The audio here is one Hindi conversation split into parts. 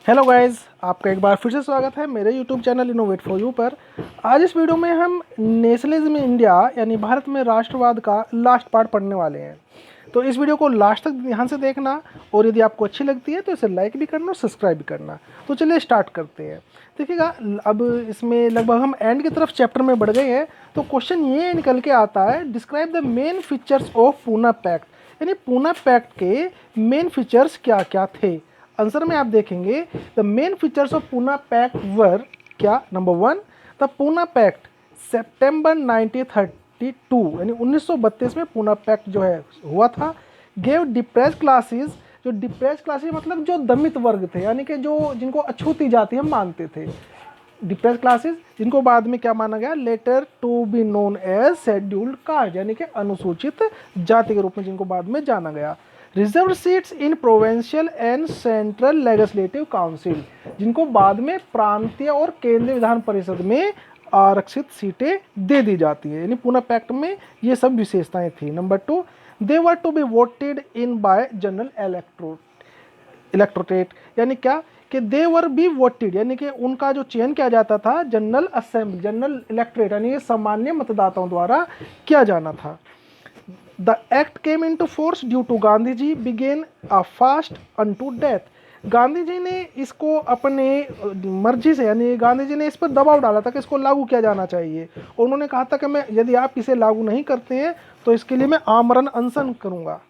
हेलो गाइस, आपका एक बार फिर से स्वागत है मेरे YouTube channel innovate for you पर। आज इस वीडियो में हम नेशनलिज्म इन इंडिया यानी भारत में राष्ट्रवाद का लास्ट पार्ट पढ़ने वाले हैं। तो इस वीडियो को लास्ट तक ध्यान से देखना और यदि आपको अच्छी लगती है तो इसे लाइक भी करना और सब्सक्राइब भी करना। तो चलिए स्टार्ट करते हैं। देखिएगा, अब इसमें लगभग हम एंड की तरफ चैप्टर में बढ़ गए हैं। तो क्वेश्चन ये निकल के आता है, describe the main features of Poona pact, यानी पूना पैक्ट के मेन फीचर्स क्या क्या थे। आंसर में आप देखेंगे the main features of Poona pact were क्या। Number 1, the Poona pact September 1932 यानी 1932 में पूना पैक्ट जो है हुआ था। गेव डिप्रेस क्लासेस, जो डिप्रेस क्लासेस मतलब जो दमित वर्ग थे, यानी कि जो जिनको अछूती जाति हम मानते थे। डिप्रेस क्लासेस जिनको बाद में क्या माना गया, later to be known as scheduled caste, यानी कि अनुसूचित जाति के रूप में जिनको बाद में जाना गया। Reserve seats in provincial and central legislative council, जिनको बाद में प्रांतीय और केंद्रीय विधान परिषद में आरक्षित सीटें दे दी जाती है। यानी पूना पैक्ट में ये सब विशेषताएं थी। Number 2, they were to be voted in by general electorate, यानी क्या कि दे वर बी वोटेड, यानी कि उनका जो चयन किया जाता था जनरल असेंबली, जनरल इलेक्टोरेट यानी सामान्य मतदाताओं द्वारा किया जाना था। The act came into force due to Gandhi ji began a fast unto death। Gandhi ji ने इसको अपने मर्जी से, यानी गांधी जी ने इस पर दबाव डाला था कि इसको लागू किया जाना चाहिए। और उन्होंने कहा था कि मैं, यदि आप इसे लागू नहीं करते हैं तो इसके लिए मैं आमरण अनशन करूंगा।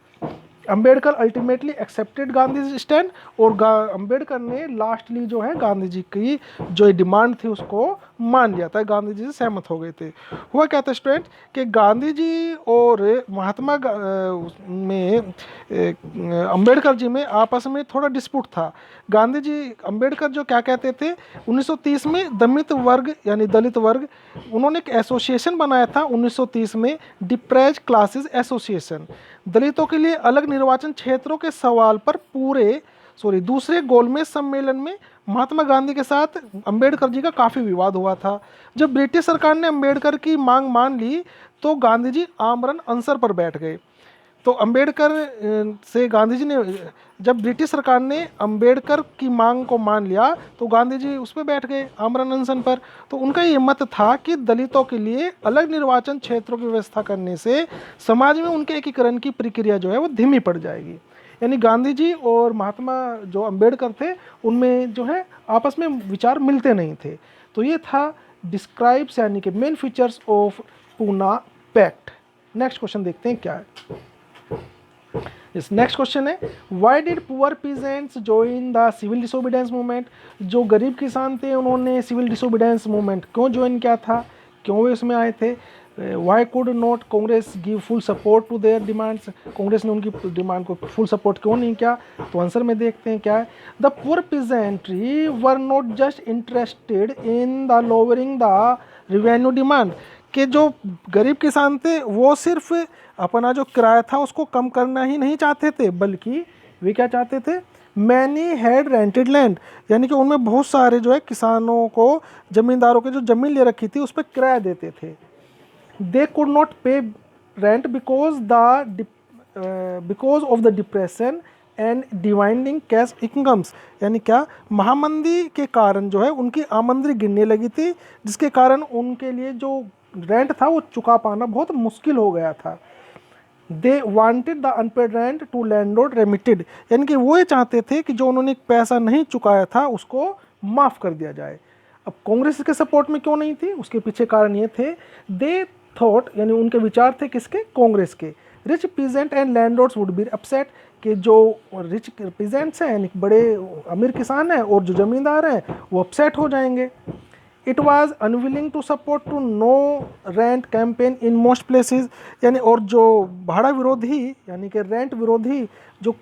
Ambedkar ultimately accepted Gandhi stand, और अंबेडकर ने लास्टली जो है गांधी जी की जो डिमांड थी उसको मान लिया था, गांधी जी से सहमत हो गए थे। हुआ क्या था स्टूडेंट कि गांधी जी और महात्मा में अंबेडकर जी में आपस में थोड़ा डिस्प्यूट था। गांधी जी, अंबेडकर जो क्या कहते थे, 1930 में दमित वर्ग यानी दलित वर्ग, उन्होंने एक एसोसिएशन बनाया था 1930 में, डिप्रेस्ड क्लासेस एसोसिएशन। दलितों के लिए अलग निर्वाचन क्षेत्रों के सवाल पर दूसरे गोलमेज सम्मेलन में महात्मा गांधी के साथ अंबेडकर जी का काफ़ी विवाद हुआ था। जब ब्रिटिश सरकार ने अंबेडकर की मांग मान ली तो गांधी जी आमरण अनशन पर बैठ गए। तो अंबेडकर से गांधी जी ने, जब ब्रिटिश सरकार ने अंबेडकर की मांग को मान लिया तो गांधी जी उस पर बैठ गए आमरण अनशन पर। तो उनका ये मत था कि दलितों के लिए अलग निर्वाचन क्षेत्रों की व्यवस्था करने से समाज में उनके एकीकरण की प्रक्रिया जो है वो धीमी पड़ जाएगी। यानी गांधी जी और महात्मा जो अंबेडकर थे उनमें जो है आपस में विचार मिलते नहीं थे। तो ये था डिस्क्राइब्स यानी कि main features of Poona pact. Next question देखते हैं क्या है। इस नेक्स्ट क्वेश्चन है, why did poor peasants join the civil disobedience movement. जो गरीब किसान थे उन्होंने सिविल डिसोबीडियंस मूवमेंट क्यों ज्वाइन किया था, क्यों वे उसमें आए थे। Why could not Congress give full support to their demands, Congress ने उनकी डिमांड को फुल सपोर्ट क्यों नहीं किया। तो आंसर में देखते हैं क्या है। The poor peasantry were not just interested in the lowering the revenue demand, कि जो गरीब किसान थे वो सिर्फ अपना जो किराया था उसको कम करना ही नहीं चाहते थे, बल्कि वे क्या चाहते थे, मैनी हैड रेंटेड लैंड, यानी कि उनमें बहुत सारे जो है किसानों को, जमींदारों के जो जमीन ले रखी थी उस पर किराया देते थे। दे कुड नॉट पे rent because of the depression and dividing cash incomes, यानी क्या, महामंदी के कारण जो है उनकी आमदनी गिरने लगी थी, जिसके कारण उनके लिए जो रेंट था वो चुका पाना बहुत मुश्किल हो गया था। They wanted the unpaid rent to landlord remitted, यानी कि वो ये चाहते थे कि जो उन्होंने पैसा नहीं चुकाया था उसको माफ़ कर दिया जाए। अब कांग्रेस के सपोर्ट में क्यों नहीं थी, उसके पीछे कारण ये थे, दे थॉट यानी उनके विचार थे किसके, कांग्रेस के, rich peasant and landlords would be upset, कि जो रिच पीजेंट्स हैं यानी बड़े अमीर किसान हैं और जो ज़मींदार हैं वो अपसेट हो जाएंगे। It was unwilling to support to no rent campaign in most places, यानी और जो भाड़ा विरोधी यानी कि रेंट विरोधी जो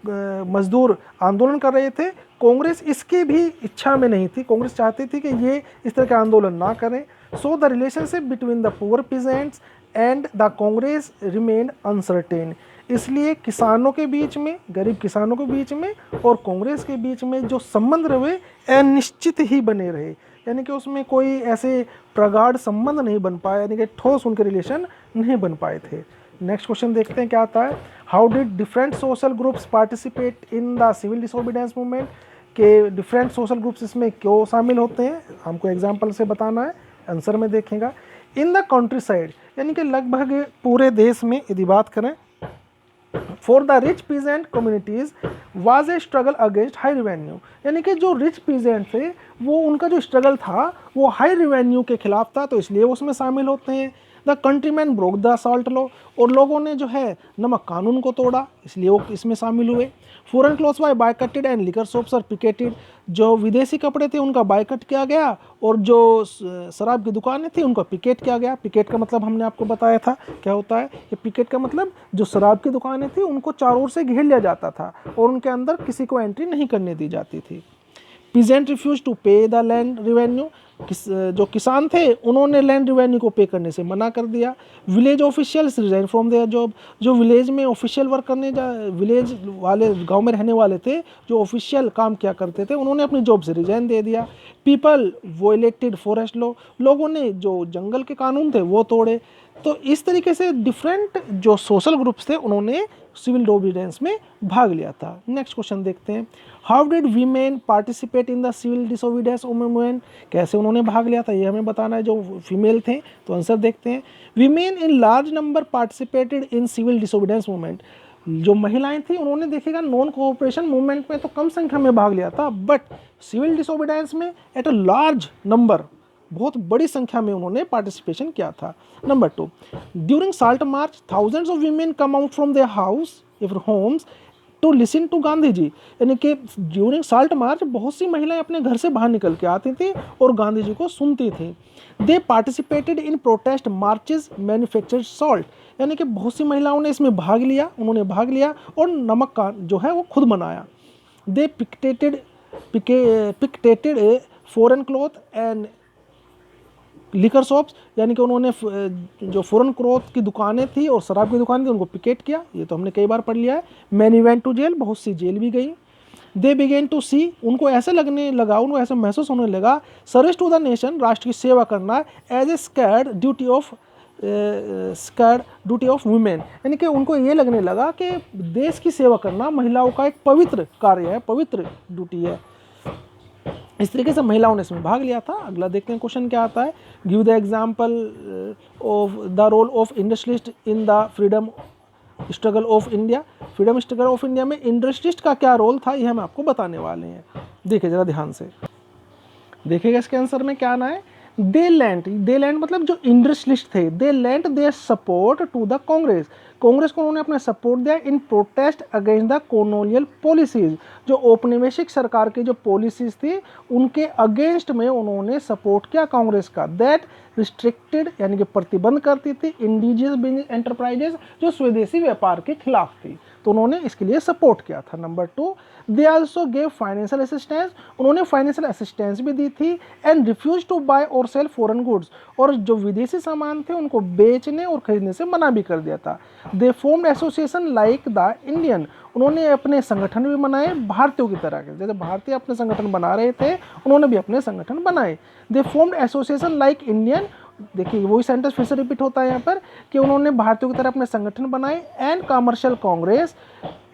मजदूर आंदोलन कर रहे थे, कांग्रेस इसकी भी इच्छा में नहीं थी। कांग्रेस चाहती थी कि ये इस तरह के आंदोलन ना करें। So the relationship between the poor peasants and the Congress remain uncertain, इसलिए किसानों के बीच में, गरीब किसानों के बीच में और कांग्रेस के बीच में जो संबंध रहे अनिश्चित ही बने रहे, यानी कि उसमें कोई ऐसे प्रगाढ़ संबंध नहीं बन पाया, यानी कि ठोस उनके रिलेशन नहीं बन पाए थे। नेक्स्ट क्वेश्चन देखते हैं क्या आता है। How did different social groups participate in the civil disobedience movement, कि डिफरेंट सोशल ग्रुप्स इसमें क्यों शामिल होते हैं, हमको एग्जाम्पल से बताना है, आंसर में देखेगा। इन द कंट्री साइड यानी कि लगभग पूरे देश में यदि बात करें, for the rich peasant communities was a struggle against high revenue, यानी कि जो रिच पीजेंट थे वो उनका जो स्ट्रगल था वो हाई रिवेन्यू के खिलाफ था, तो इसलिए वो उसमें शामिल होते हैं। The countryman broke the salt law, और लोगों ने जो है नमक कानून को तोड़ा, इसलिए वो इसमें शामिल हुए। Foreign clothes by boycotted and liquor shops are picketed, जो विदेशी कपड़े थे उनका बायकट किया गया और जो शराब की दुकानें थी उनका पिकेट किया गया। पिकेट का मतलब हमने आपको बताया था क्या होता है, कि पिकेट का मतलब जो शराब की दुकानें थी उनको चारों ओर से घेर लिया जाता था और उनके अंदर किसी को एंट्री नहीं करने दी जाती थी। पीजेंट रिफ्यूज टू पे द लैंड रिवेन्यू, जो किसान थे उन्होंने लैंड रिवेन्यू को पे करने से मना कर दिया। Village officials resign from their job, जो विलेज में ऑफिशियल वर्क करने विलेज वाले गांव में रहने वाले थे जो ऑफिशियल काम किया करते थे उन्होंने अपनी जॉब से रिजाइन दे दिया। पीपल वोलेटेड फॉरेस्ट लॉ, लोगों ने जो जंगल के कानून थे वो तोड़े। तो इस तरीके से डिफरेंट जो सोशल ग्रुप्स थे उन्होंने सिविल डिसोबीडियंस में भाग लिया था। नेक्स्ट क्वेश्चन देखते हैं, how did women participate in the civil disobedience movement, कैसे उन्होंने भाग लिया था ये हमें बताना है, जो फीमेल थे। तो आंसर देखते हैं, women in large number participated in civil disobedience movement, जो महिलाएं थी उन्होंने देखेगा नॉन कोऑपरेशन मूवमेंट में तो कम संख्या में भाग लिया था, बट सिविल डिसोबीडियंस में एट अ लार्ज नंबर, बहुत बड़ी संख्या में उन्होंने पार्टिसिपेशन किया था। Number 2, during salt march thousands of women come out from their house homes to listen to Gandhi ji, यानी कि ड्यूरिंग साल्ट मार्च बहुत सी महिलाएं अपने घर से बाहर निकल के आती थी और गांधी जी को सुनती थी। They participated in protest marches manufactured salt, यानी कि बहुत सी महिलाओं ने इसमें भाग लिया, उन्होंने भाग लिया और नमक का जो है वो खुद बनाया। They picketed a foreign cloth and liquor shops, यानी कि उन्होंने जो फॉरेन क्लॉथ की दुकानें थी और शराब की दुकानें थी उनको पिकेट किया, ये तो हमने कई बार पढ़ लिया है। मैनी वेंट टू जेल, बहुत सी जेल भी गई। दे बिगेन टू सी, उनको ऐसा लगने लगा, उनको ऐसा महसूस होने लगा, सर्विस टू द नेशन, राष्ट्र की सेवा करना, as a sacred duty of women, यानी कि उनको ये लगने लगा कि देश की सेवा करना महिलाओं का एक पवित्र कार्य है, पवित्र ड्यूटी है। इस तरीके से महिलाओं ने इसमें भाग लिया था। अगला देखते हैं क्वेश्चन क्या आता है, give the example of the role of industrialist in the freedom struggle of India, freedom struggle of India में इंडस्ट्रियलिस्ट का क्या रोल था ये हम आपको बताने वाले हैं। देखिए जरा ध्यान से देखिएगा, इसके आंसर में क्या आना है, दे लैंड मतलब जो इंडस्ट्रियलिस्ट थे, they lent their support to the Congress, Congress को उन्होंने अपना सपोर्ट दिया in protest against the colonial policies, जो औपनिवेशिक सरकार की जो पॉलिसीज थी उनके अगेंस्ट में उन्होंने सपोर्ट किया कांग्रेस का। दैट रिस्ट्रिक्टेड, यानी कि प्रतिबंध करती थी इंडिजियस बिजनेस एंटरप्राइजेस, जो स्वदेशी व्यापार के खिलाफ थी, तो उन्होंने इसके लिए सपोर्ट किया था। Number 2, they also gave financial assistance, उन्होंने फाइनेंशियल असिस्टेंस भी दी थी। एंड रिफ्यूज टू बाय और सेल फॉरेन गुड्स, और जो विदेशी सामान थे उनको बेचने और खरीदने से मना भी कर दिया था। दे formed association like the Indian, उन्होंने अपने संगठन भी बनाए भारतीयों की तरह के, जैसे भारतीय अपने संगठन बना रहे थे उन्होंने भी अपने संगठन बनाए। दे फॉर्म्ड एसोसिएशन लाइक इंडियन, देखिए वही सेंटेंस फिर से रिपीट होता है यहाँ पर कि उन्होंने भारतीयों की तरह अपने संगठन बनाए। And commercial Congress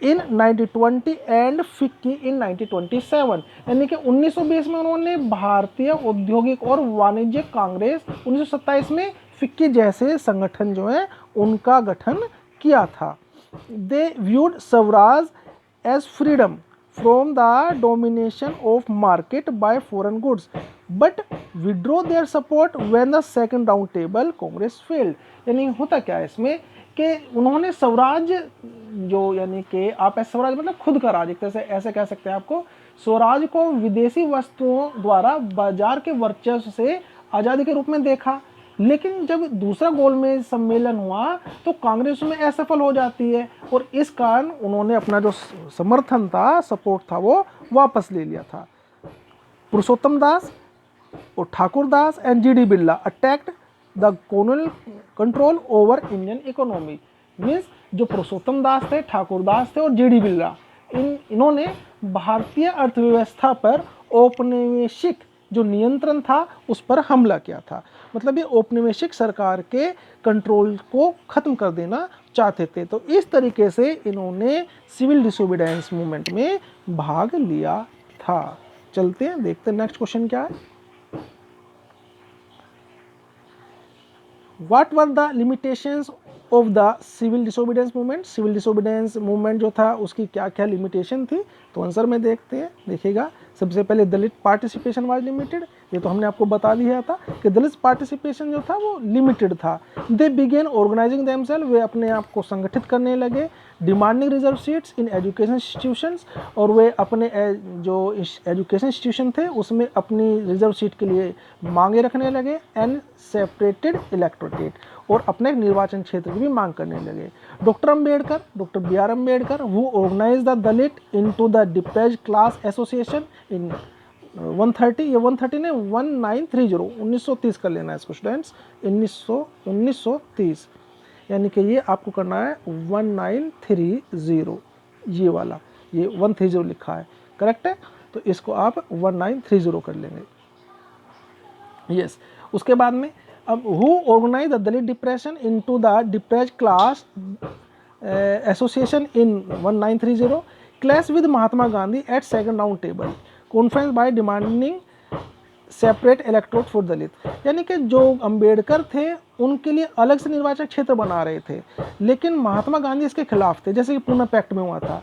in 1920 and FICCI in 1927, यानी कि 1920 में उन्होंने भारतीय औद्योगिक और वाणिज्यिक कांग्रेस, 1927 में फिक्की जैसे संगठन जो है उनका गठन किया था। They viewed swaraj as freedom from the domination of market by foreign goods but withdraw their support when the second round table congress failed, यानी होता क्या है इसमें कि उन्होंने स्वराज जो, यानी कि आप स्वराज मतलब खुद का राज, एक तरह से ऐसे कह सकते हैं आपको, स्वराज को विदेशी वस्तुओं द्वारा बाजार के वर्चस्व से आज़ादी के रूप में देखा। लेकिन जब दूसरा गोलमेज सम्मेलन हुआ तो कांग्रेस में असफल हो जाती है और इस कारण उन्होंने अपना जो समर्थन था, सपोर्ट था, वो वापस ले लिया था। पुरुषोत्तम दास और Thakur Das and G D Birla attacked the colonial control over Indian economy, means जो पुरुषोत्तम दास थे, ठाकुर दास थे और जी डी बिरला, इन्होंने भारतीय अर्थव्यवस्था पर औपनिवेशिक जो नियंत्रण था उस पर हमला किया था। मतलब ये औपनिवेशिक सरकार के कंट्रोल को ख़त्म कर देना चाहते थे। तो इस तरीके से इन्होंने सिविल डिसोबीडियंस मूवमेंट में भाग लिया था। चलते हैं, देखते हैं नेक्स्ट क्वेश्चन क्या है। What were the limitations of the civil disobedience movement? Civil disobedience movement जो था उसकी क्या क्या लिमिटेशन थी, तो आंसर में देखते हैं। देखिएगा, सबसे पहले दलित पार्टिसिपेशन वाज लिमिटेड, ये तो हमने आपको बता दिया था कि दलित पार्टिसिपेशन जो था वो लिमिटेड था। दे बिगेन ऑर्गेनाइजिंग देमसेल्फ, वे अपने आप को संगठित करने लगे। Demanding reserve seats in education institutions, और वे अपने जो एजुकेशन इंस्टीट्यूशन थे उसमें अपनी रिजर्व सीट के लिए मांगे रखने लगे। एंड सेपरेटेड इलेक्टोरेट, और अपने निर्वाचन क्षेत्र की भी मांग करने लगे। Doctor Ambedkar, doctor B R Ambedkar, वो organise the Dalit into the depressed class association in 130, ये 130 ने 1930, 1930 कर लेना है इसको स्टूडेंट्स, 1930, यानी कि ये आपको करना है 1930, ये वाला, ये 130 लिखा है, करेक्ट है, तो इसको आप 1930 कर लेंगे। यस, उसके बाद में अब who organise the Dalit depression into the depressed class association in 1930, clash with Mahatma Gandhi at second round table conference by demanding separate electorate for Dalit, यानी कि जो अंबेडकर थे उनके लिए अलग से निर्वाचन क्षेत्र बना रहे थे, लेकिन महात्मा गांधी इसके खिलाफ थे, जैसे कि पूना पैक्ट में हुआ था,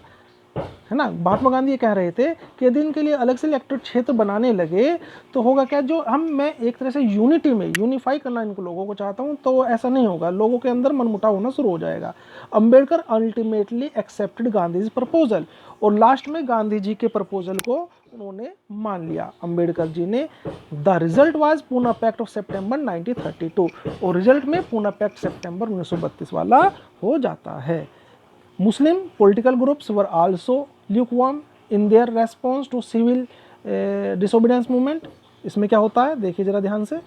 है ना। महात्मा गांधी ये कह रहे थे कि यदि इनके लिए अलग से इलेक्टोरेट क्षेत्र बनाने लगे तो होगा क्या, जो मैं एक तरह से यूनिटी में यूनिफाई करना इनको लोगों को चाहता हूँ, तो ऐसा नहीं होगा, लोगों के अंदर मनमुटाव होना शुरू हो जाएगा। Ambedkar ultimately accepted Gandhi proposal, और लास्ट में गांधी जी के प्रपोजल को उन्होंने मान लिया अंबेडकर जी ने। The result was Poona pact of September 1932, और रिजल्ट में पूना पैक्ट सितंबर 1932 वाला हो जाता है। Muslim political groups were also lukewarm in their response to civil disobedience movement। इसमें क्या होता है, देखिए जरा ध्यान से,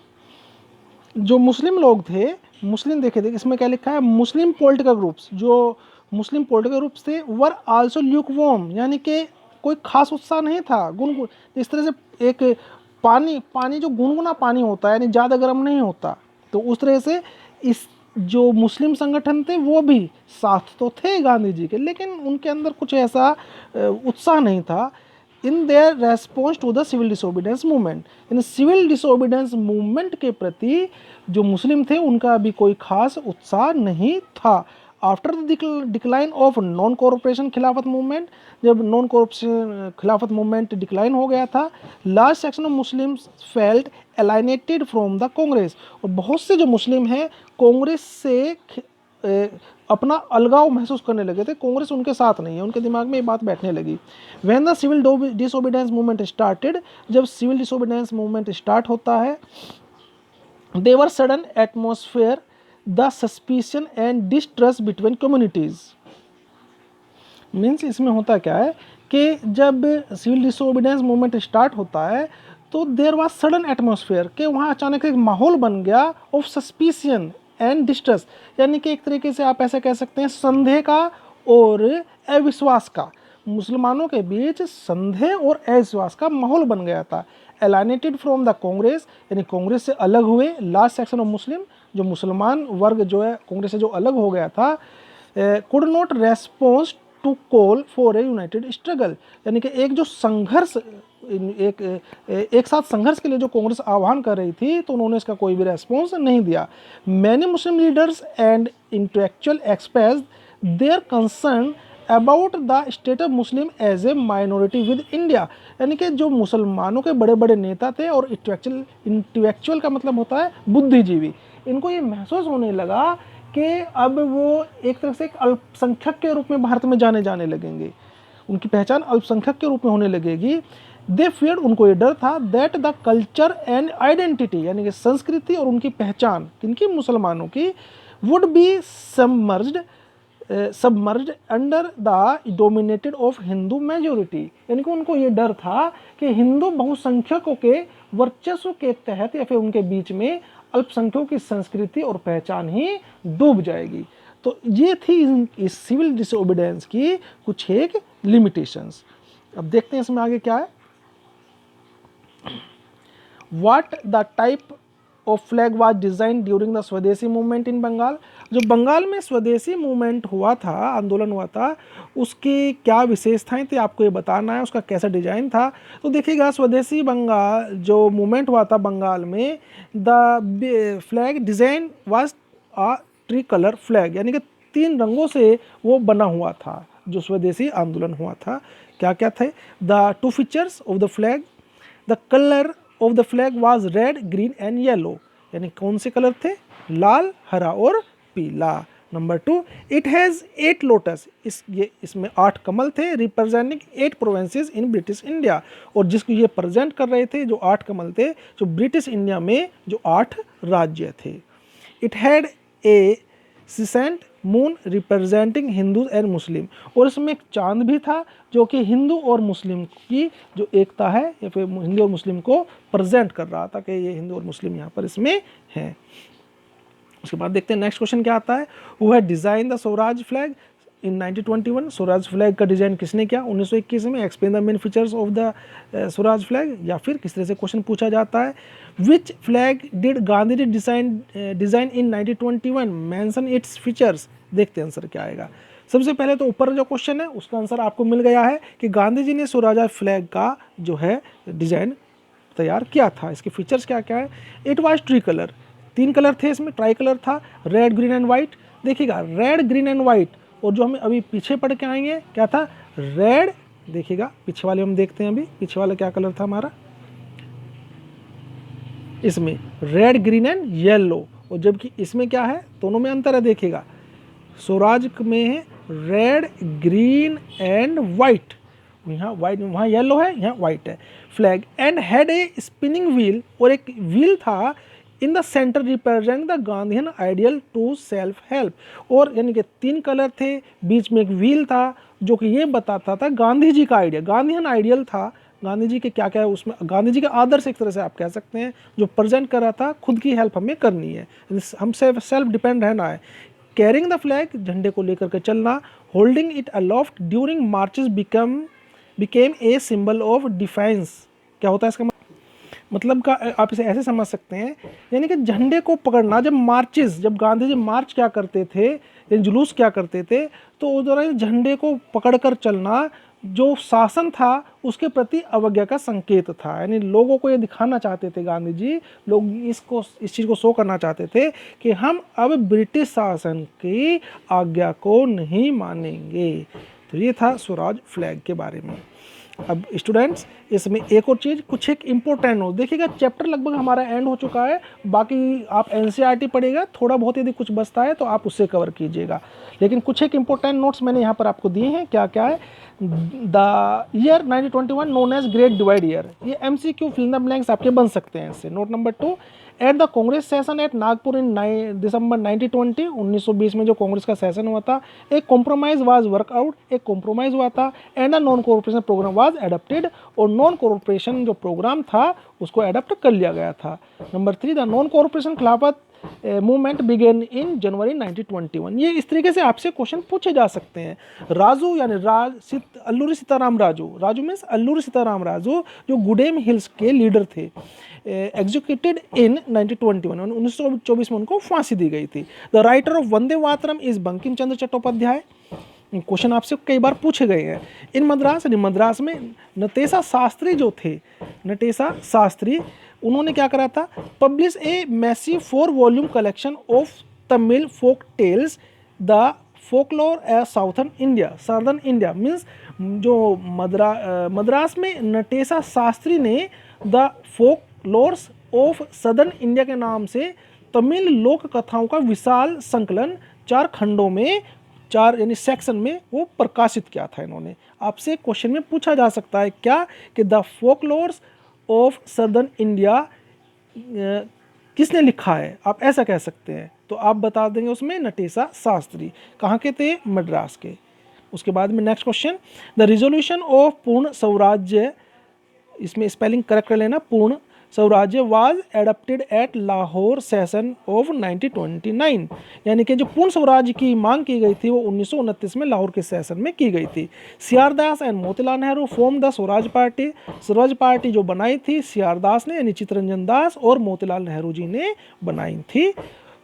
जो मुस्लिम लोग थे, मुस्लिम देखिए इसमें क्या लिखा है, मुस्लिम पॉलिटिकल ग्रुप्स, जो मुस्लिम पॉलिटिकल ग्रुप्स थे वर आल्सो ल्यूकवार्म, यानी कि कोई खास उत्साह नहीं था, गुनगुन, इस तरह से एक पानी जो गुनगुना पानी होता है, यानी ज़्यादा गर्म नहीं होता, तो उस तरह से इस जो मुस्लिम संगठन थे वो भी साथ तो थे गांधी जी के, लेकिन उनके अंदर कुछ ऐसा उत्साह नहीं था। In their response to the civil disobedience movement, in civil disobedience movement के प्रति जो मुस्लिम थे उनका भी कोई खास उत्साह नहीं था। After the decline of non cooperation Khilafat movement, जब non cooperation Khilafat movement decline हो गया था, large section of Muslims felt alienated from the Congress, और बहुत से जो मुस्लिम हैं कांग्रेस से अपना अलगाव महसूस करने लगे थे, कांग्रेस उनके साथ नहीं है, उनके दिमाग में ये बात बैठने लगी। When the civil disobedience movement started, जब सिविल डिसोबीडियंस मूवमेंट स्टार्ट होता है, there sudden atmosphere the suspicion and distrust between communities. Means इसमें होता क्या है कि जब सिविल डिसोबीडियंस मूवमेंट स्टार्ट होता है तो देर वाज सडन एटमोसफेयर, कि वहाँ अचानक एक माहौल बन गया ऑफ सस्पिशन एंड डिस्ट्रस्ट, यानी कि एक तरीके से आप ऐसा कह सकते हैं संदेह का और अविश्वास का, मुसलमानों के बीच संदेह और अविश्वास का माहौल बन गया था। एलाइनेटेड फ्रॉम द कांग्रेस, यानी कांग्रेस से अलग हुए, लार्ज सेक्शन ऑफ मुस्लिम, जो मुसलमान वर्ग जो है कांग्रेस से जो अलग हो गया था, could not response to call for a united struggle, यानी कि एक जो संघर्ष, एक साथ संघर्ष के लिए जो कांग्रेस आह्वान कर रही थी, तो उन्होंने इसका कोई भी रेस्पॉन्स नहीं दिया। Many Muslim leaders and intellectual express their concern about the state of Muslim as a minority with India, यानी कि जो मुसलमानों के बड़े बड़े नेता थे, और इंटेलेक्चुअल का मतलब होता है बुद्धिजीवी, इनको ये महसूस होने लगा कि अब वो एक तरह से एक अल्पसंख्यक के रूप में भारत में जाने लगेंगे, उनकी पहचान अल्पसंख्यक के रूप में होने लगेगी। दे फियर, उनको ये डर था, that the culture and identity, यानी कि संस्कृति और उनकी पहचान किनकी, मुसलमानों की, would be submerged under the dominated of Hindu majority, यानी कि उनको ये डर था कि हिंदू बहुसंख्यकों के वर्चस्व के तहत या फिर उनके बीच में अल्पसंख्यकों की संस्कृति और पहचान ही डूब जाएगी। तो ये थी इस सिविल डिसोबीडियंस की कुछ एक लिमिटेशंस। अब देखते हैं इसमें आगे क्या है। What the type of flag was design during the स्वदेशी मूवमेंट इन बंगाल। जो बंगाल में स्वदेशी मूवमेंट हुआ था, आंदोलन हुआ था, उसकी क्या विशेषताएं थी आपको ये बताना है, उसका कैसा डिजाइन था। तो देखिएगा, स्वदेशी बंगाल जो मूवमेंट हुआ था बंगाल में, the flag design was a tricolour flag, यानी कि 3 रंगों से वो बना हुआ था। जो स्वदेशी आंदोलन हुआ था, क्या क्या थे? The 2 features of the flag, the colour of the flag was red, green and yellow, यानी कौन से कलर थे? लाल, हरा और पीला। नंबर 2, इट हैज़ 8 लोटस, इसमें 8 कमल थे, representing 8 provinces in British India, और जिसको ये प्रेजेंट कर रहे थे, जो 8 कमल थे, जो ब्रिटिश इंडिया में जो 8 राज्य थे। It had a crescent moon representing Hindu and Muslim, और इसमें एक चांद भी था जो कि हिंदू और मुस्लिम की जो एकता है या फिर हिंदू और मुस्लिम को प्रेजेंट कर रहा था कि ये हिंदू और मुस्लिम यहाँ पर इसमें हैं। उसके बाद देखते हैं नेक्स्ट क्वेश्चन क्या आता है। Who had design the swaraj flag in 1921, swaraj flag का डिजाइन किसने किया 1921 में? Explain the main features of the swaraj flag, या फिर किस तरह से क्वेश्चन पूछा जाता है। Which flag did Gandhi ji design in 1921, mention its features. देखते हैं आंसर क्या आएगा। सबसे पहले तो ऊपर जो क्वेश्चन है उसका आंसर आपको मिल गया है कि गांधी जी ने स्वराज फ्लैग का जो है डिजाइन तैयार किया था। इसके फीचर्स क्या क्या है? It was tree colour, 3 colour थे इसमें, ट्राई कलर था, रेड, ग्रीन एंड व्हाइट। देखिएगा, रेड, ग्रीन एंड व्हाइट, और जो हमें अभी पीछे पढ़ के आएंगे क्या था? रेड। देखिएगा पीछे वाले हम देखते हैं, अभी पीछे वाला क्या कलर था हमारा, इसमें रेड, ग्रीन एंड येलो, और जबकि इसमें क्या है, दोनों में अंतर है। देखिएगा, स्वराज में है रेड, ग्रीन एंड वाइट, यहाँ वाइट, वहाँ येलो है, यहाँ वाइट है। Flag and had a spinning wheel, और एक व्हील था in the centre represent the Gandhian ideal to self help, और यानी कि 3 कलर थे, बीच में एक व्हील था जो कि ये बताता था गांधी जी का आइडिया, गांधीयन आइडियल था, गांधी जी के क्या क्या है उसमें, गांधी जी का आदर्श एक तरह से आप कह सकते हैं, जो प्रेजेंट कर रहा था खुद की हेल्प हमें करनी है, हमसे सेल्फ डिपेंड रहना है। कैरिंग द फ्लैग, झंडे को लेकर के चलना। Holding it aloft during marches became a symbol of defence. क्या होता है इसका मतलब का आप इसे ऐसे समझ सकते हैं, यानी कि झंडे को पकड़ना, जब मार्चेस, जब गांधी जी मार्च क्या करते थे, यानी जुलूस क्या करते थे, तो उस दौरान झंडे को पकड़कर चलना जो शासन था उसके प्रति अवज्ञा का संकेत था। यानी लोगों को ये दिखाना चाहते थे गांधी जी, लोग इस चीज़ को शो करना चाहते थे कि हम अब ब्रिटिश शासन की आज्ञा को नहीं मानेंगे। तो ये था स्वराज फ्लैग के बारे में। अब स्टूडेंट्स, इसमें एक और चीज़, कुछ एक इम्पोर्टेंट नोट देखिएगा, चैप्टर लगभग हमारा एंड हो चुका है, बाकी आप एनसीईआरटी पढ़िएगा, थोड़ा बहुत यदि कुछ बचता है तो आप उससे कवर कीजिएगा, लेकिन कुछ एक इम्पोर्टेंट नोट्स मैंने यहाँ पर आपको दिए हैं। क्या क्या है? The year 1921 known as great divide year, ये MCQ fill in the blanks आपके बन सकते हैं इससे। Note number 2, at the Congress session at Nagpur in December 1920, 1920 में जो कांग्रेस का सेशन हुआ था, एक कॉम्प्रोमाइज वाज वर्कआउट, एक कॉम्प्रोमाइज हुआ था, and the non cooperation programme was adopted, और नॉन कोऑपरेशन जो प्रोग्राम था उसको एडप्ट कर लिया गया था। Number 3, the non cooperation Khilafat movement began in January 1921। ये इस तरीके से आपसे क्वेश्चन पूछे जा सकते हैं। राजू यानी अल्लूरी सीताराम राजू, राजू मीन्स अल्लूरी सीताराम राजू, जो गुडेम हिल्स के लीडर थे, एग्जीक्यूटेड इन 1921, 1924 में उनको फांसी दी गई थी। The writer of Vande Mataram is Bankim Chandra Chattopadhyay. Question आपसे कई बार पूछे गए हैं। इन मद्रास, मद्रास में नटेशा शास्त्री जो थे, नटेशा शास्त्री, उन्होंने क्या करा था? Publish a massive 4 volume collection of Tamil folk tales, the folklore a southern India, southern India means जो मद्रास में नटेशा शास्त्री ने the folklores of southern India के नाम से तमिल लोक कथाओं का विशाल संकलन 4 खंडों में, 4 यानी सेक्शन में वो प्रकाशित किया था इन्होंने। आपसे क्वेश्चन में पूछा जा सकता है क्या कि the folklores of southern India किसने लिखा है, आप ऐसा कह सकते हैं, तो आप बता देंगे उसमें नटेशा शास्त्री। कहाँ के थे? मद्रास के। उसके बाद में next question, the resolution of Purna Swarajya, इसमें स्पेलिंग करेक्ट कर लेना, Purna Swarajya was adopted at Lahore session of 1929, यानी कि जो पूर्ण स्वराज्य की मांग की गई थी वो 1929 में लाहौर के सेशन में की गई थी। CR Das and Motilal Nehru form the Swaraj party, Swaraj party जो बनाई थी सीआर दास ने यानी चित्तरंजन दास और मोतीलाल नेहरू जी ने बनाई थी।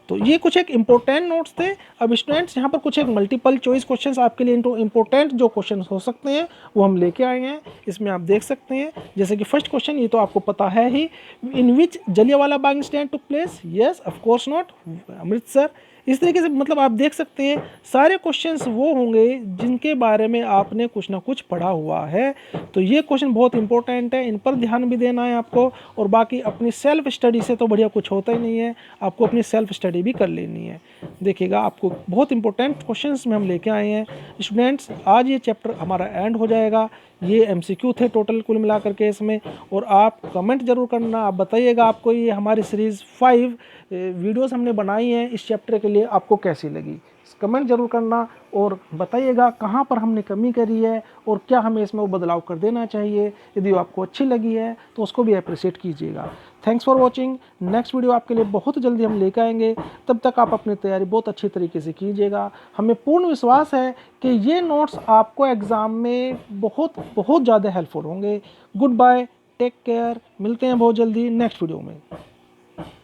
तो ये कुछ एक इम्पोर्टेंट नोट्स थे। अब स्टूडेंट्स यहाँ पर कुछ एक मल्टीपल चॉइस क्वेश्चंस आपके लिए इम्पोर्टेंट जो क्वेश्चंस हो सकते हैं वो हम लेके आए हैं, इसमें आप देख सकते हैं। जैसे कि फर्स्ट क्वेश्चन ये तो आपको पता है ही, in which Jallianwala Bagh incident took place, yes of course not, Amritsar. इस तरीके से मतलब आप देख सकते हैं सारे क्वेश्चंस वो होंगे जिनके बारे में आपने कुछ ना कुछ पढ़ा हुआ है। तो ये क्वेश्चन बहुत इंपॉर्टेंट है, इन पर ध्यान भी देना है आपको। और बाकी अपनी सेल्फ स्टडी से तो बढ़िया कुछ होता ही नहीं है, आपको अपनी सेल्फ स्टडी भी कर लेनी है। देखिएगा आपको बहुत इंपॉर्टेंट क्वेश्चंस में हम लेके आए हैं स्टूडेंट्स। आज ये चैप्टर हमारा एंड हो जाएगा। ये एमसीक्यू थे टोटल कुल मिलाकर के इसमें। और आप कमेंट जरूर करना, आप बताइएगा आपको ये हमारी सीरीज़ 5 वीडियोस हमने बनाई हैं इस चैप्टर के लिए आपको कैसी लगी। कमेंट जरूर करना और बताइएगा कहाँ पर हमने कमी करी है और क्या हमें इसमें वो बदलाव कर देना चाहिए। यदि आपको अच्छी लगी है तो उसको भी अप्रिशिएट कीजिएगा। Thanks for watching. Next video आपके लिए बहुत जल्दी हम लेकर आएंगे। तब तक आप अपनी तैयारी बहुत अच्छी तरीके से कीजिएगा। हमें पूर्ण विश्वास है कि ये नोट्स आपको एग्ज़ाम में बहुत ज़्यादा हेल्पफुल होंगे। गुड बाय, टेक केयर, मिलते हैं बहुत जल्दी नेक्स्ट वीडियो में।